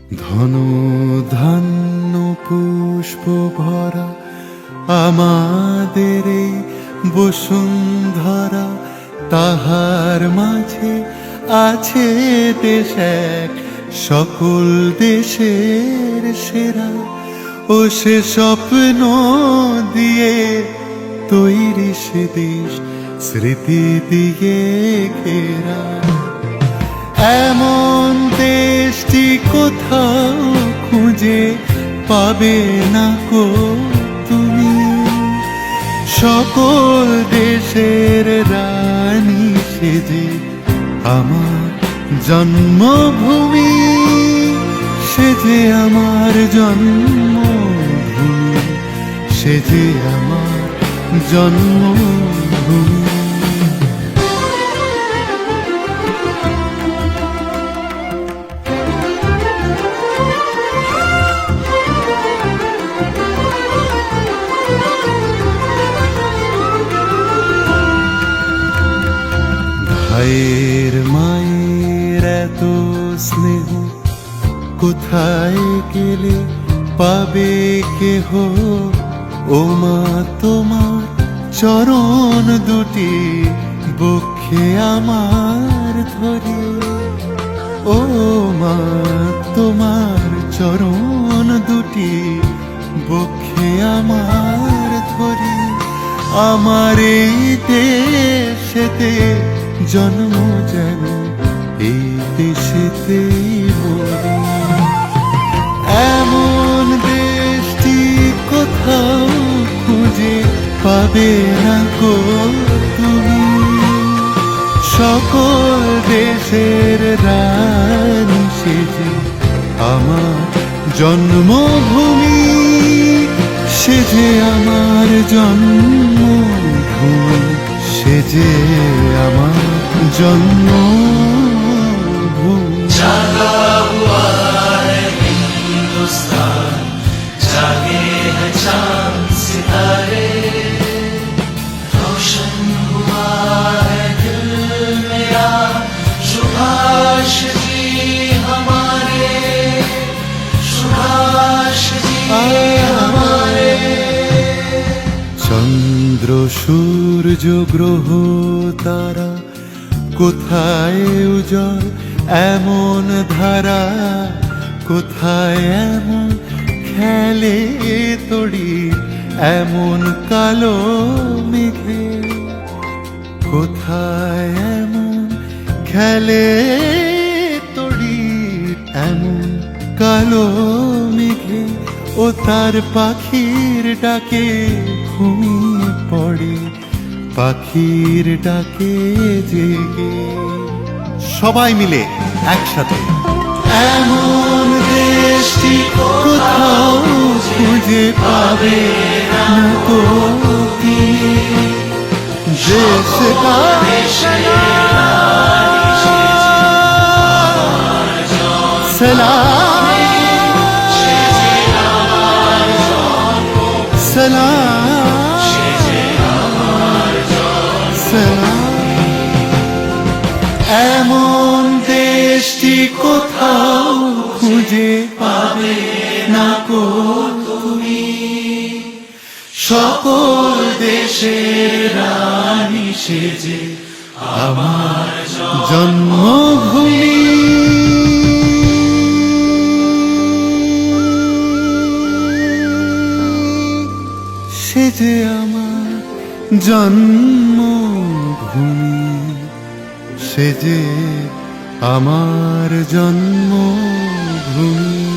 ধন ধান্য পুষ্প ভরা আমাদের এই বসুন্ধরা, তাহার মাঝে আছে দেশ এক, সকল দেশের সেরা। ও সে স্বপ্ন দিয়ে তৈরি সে দেশ, স্মৃতি দিয়ে ঘেরা। এমন দেশটি কোথাও খুঁজে পাবে না কো তুমি, সকল দেশের রানী সেজে আমার জন্মভূমি, সেজে আমার জন্মভূমি, সেজে আমার জন্মভূমি। ভাইয়ের মায়ের এত স্নেহ কোথায় গেলে পাবে কেহ, ও মা তোমার চরণ দুটি বক্ষে আমার ধরে। ও মা তোমার চরণ দুটি বক্ষে আমার ধরে। আমার এই দেশেতে জন্ম যেন এই দেশেতেই মরি। এমন দেশটি কোথাও খুঁজে পাবে না গো তুমি, সকল দেশের রানী সেজে আমার জন্মভূমি, সেজে আমার জন্মভূমি, সেজে আমার জন্মভূমি। जागा हुआ है हिंदुस्तान, जागे हैं चांद सितारे, रोशन हुआ है दिल मेरा, सुभाष जी हमारे, सुभाष जी हमारे। চন্দ্র সূর্য গ্রহ তারা কোথায় উজ্জ্বল এমন ধারা, কোথায় এমন খেলে তড়ি এমন কালো মেঘে, কোথায় এমন খেলে তড়ি এমন কালো মেঘে। ও তার পাখির ডাকে ঘুমিয়ে পড়ে, পাখির ডাকে জেগে সবাই মিলে একসাথে। এমন দেশটি কোথাও খুঁজে পাবে না গো তুমি, দেশ का सलाम सलाम सलाम। এমন দেশটি কোথাও খুঁজে পাবে না গো তুমি, সকল দেশের রানী সেজে আমার জন্মভূমি, সেজে আমার জন্মভূমি, সেজে আমার জন্মভূমি।